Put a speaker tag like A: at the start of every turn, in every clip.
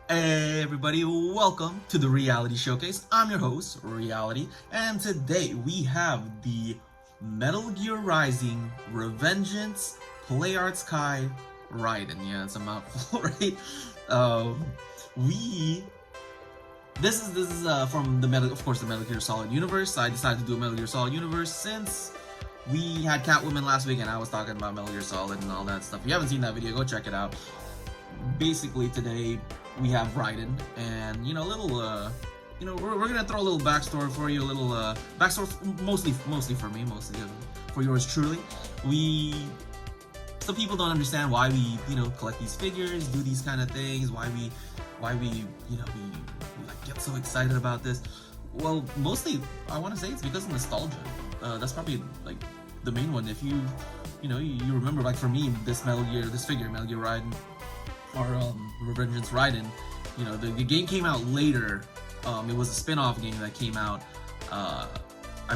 A: Hey everybody, welcome to the Reality Showcase. I'm your host, Reality, and today we have the Metal Gear Rising Revengeance Play Arts Kai Raiden. Yeah, it's a mouthful, right? We this is from the Metal Gear Solid universe. I decided to do a Metal Gear Solid universe since we had Catwoman last week and I was talking about Metal Gear Solid and all that stuff. If you haven't seen that video, go check it out. Basically today we have Raiden, and we're gonna throw a little backstory for you, a little backstory mostly for me, mostly for yours truly. Some people don't understand why we collect these figures, do these kind of things, why we like get so excited about this. Well, mostly I want to say it's because of nostalgia. That's probably like the main one. If you remember, like for me, this figure, Metal Gear Raiden, or Revengeance Raiden, the game came out later. It was a spin-off game that came out, I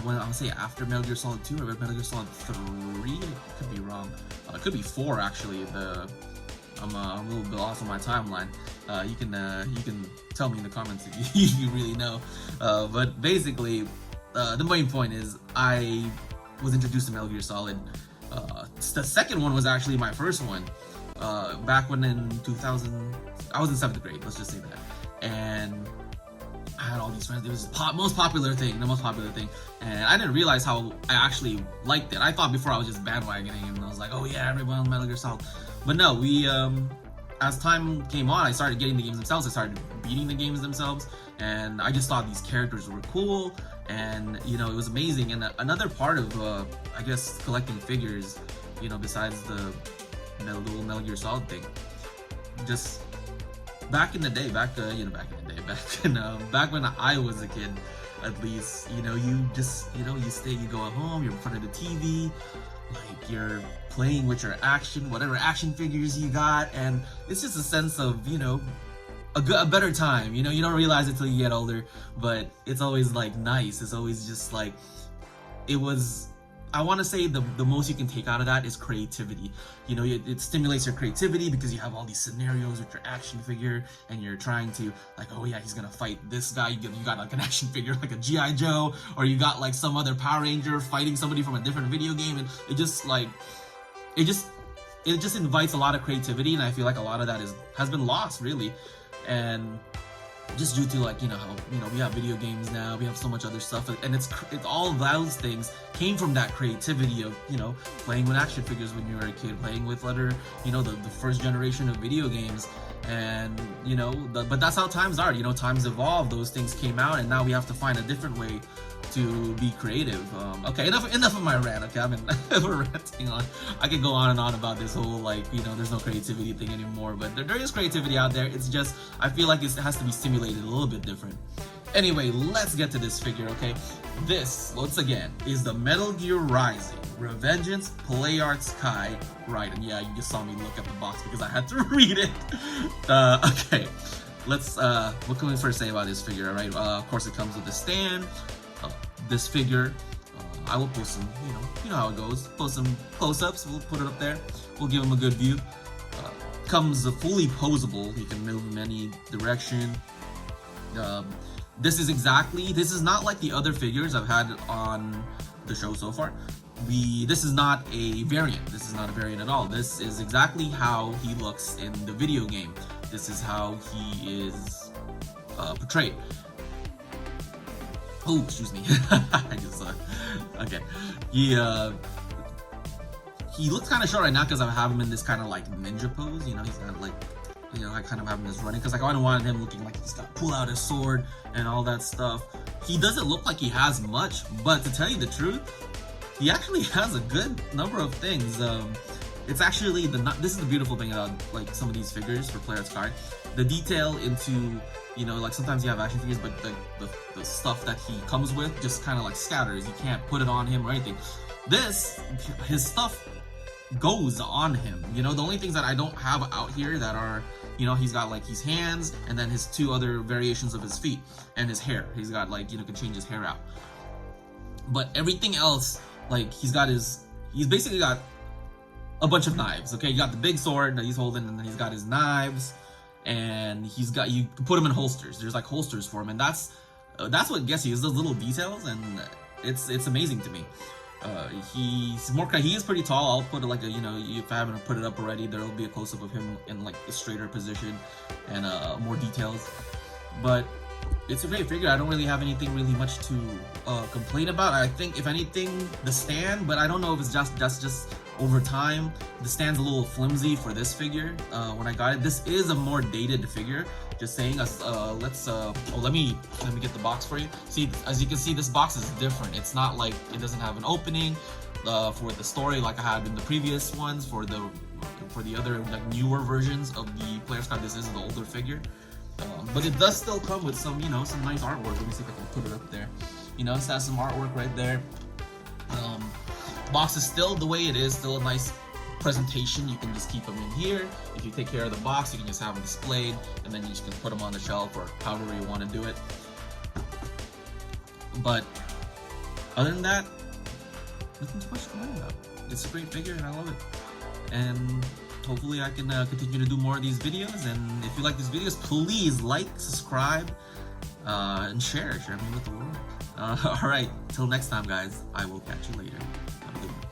A: want to say after Metal Gear Solid 2 or Metal Gear Solid 3. I could be wrong. It could be 4 actually. I'm a little bit off on my timeline. You can tell me in the comments if you really know. But basically, the main point is I was introduced to Metal Gear Solid. The second one was actually my first one. Back when in 2000, I was in 7th grade, let's just say that, and I had all these friends. It was the most popular thing, and I didn't realize how I actually liked it. I thought before I was just bandwagoning, and I was like, oh yeah, everyone on Metal Gear Solid. But no, as time came on, I started getting the games themselves. I started beating the games themselves, and I just thought these characters were cool, and it was amazing. And another part of, I guess, collecting figures, besides the Metal Gear Solid thing, just back in the day, back when I was a kid, at least, you go at home, you're in front of the TV, like you're playing with your whatever action figures you got, and it's just a sense of, a better time. You don't realize it till you get older, but it's always like nice. It's always just like, I want to say the most you can take out of that is creativity. It stimulates your creativity because you have all these scenarios with your action figure, and you're trying to, like, oh yeah, he's gonna fight this guy. You got like an action figure like a G.I. Joe, or you got like some other Power Ranger fighting somebody from a different video game, and it just invites a lot of creativity, and I feel like a lot of that has been lost, really. And just due to, like, how we have video games now, we have so much other stuff, and it's all of those things came from that creativity of playing with action figures when you were a kid, playing with other the first generation of video games, and but that's how times are. Times evolve, those things came out, and now we have to find a different way to be creative. Okay, enough of my rant. Okay, we're ranting on. I could go on and on about this whole, like, there's no creativity thing anymore, but there is creativity out there. It's just, I feel like it has to be stimulated a little bit different. Anyway, let's get to this figure, okay? This, once again, is the Metal Gear Rising Revengeance Play Arts Kai Raiden. Yeah, you just saw me look at the box because I had to read it. Okay, let's, what can we first say about this figure, alright? Of course, it comes with a stand. This figure, I will post some, you know how it goes. Post some close-ups. We'll put it up there. We'll give him a good view. Comes fully posable. You can move in any direction. This is not like the other figures I've had on the show so far. This is not a variant. This is not a variant at all. This is exactly how he looks in the video game. This is how he is portrayed. Oh, excuse me. I just okay. He looks kind of short right now because I have him in this kind of like ninja pose. He's got like, I kind of have him as running because, like, I don't want him looking like he's got to pull out his sword and all that stuff. He doesn't look like he has much, but to tell you the truth, he actually has a good number of things. It's actually this is the beautiful thing about, like, some of these figures for Play Arts Card. The detail into, like, sometimes you have action figures, but the stuff that he comes with just kind of like scatters. You can't put it on him or anything. His stuff goes on him. The only things that I don't have out here that are, he's got like his hands, and then his 2 other variations of his feet, and his hair. He's got, like, can change his hair out. But everything else, like, he's basically got a bunch of knives. Okay, you got the big sword that he's holding, and then he's got his knives, and you can put him in holsters. There's like holsters for him, and that's what gets you, is those little details, and it's amazing to me. He is pretty tall. I'll put like if I haven't put it up already, there'll be a close-up of him in like a straighter position and more details. But it's a great figure. I don't really have anything really much to complain about. I think if anything, the stand, but I don't know if it's just over time. The stand's a little flimsy for this figure. When I got it, this is a more dated figure. Just saying. Let me get the box for you. See, as you can see, this box is different. It's not like, it doesn't have an opening for the story like I had in the previous ones. For the other like newer versions of the Player's Card, this is the older figure. But it does still come with some some nice artwork. Let me see if I can put it up there. It has some artwork right there. Box is still the way it is, still a nice presentation. You can just keep them in here. If you take care of the box, you can just have them displayed, and then you just can put them on the shelf or however you want to do it. But other than that, nothing too much to complain about. It's a great figure and I love it. And hopefully I can continue to do more of these videos. And if you like these videos, please like, subscribe, and share me with the world. Alright, till next time guys, I will catch you later. Have a good one.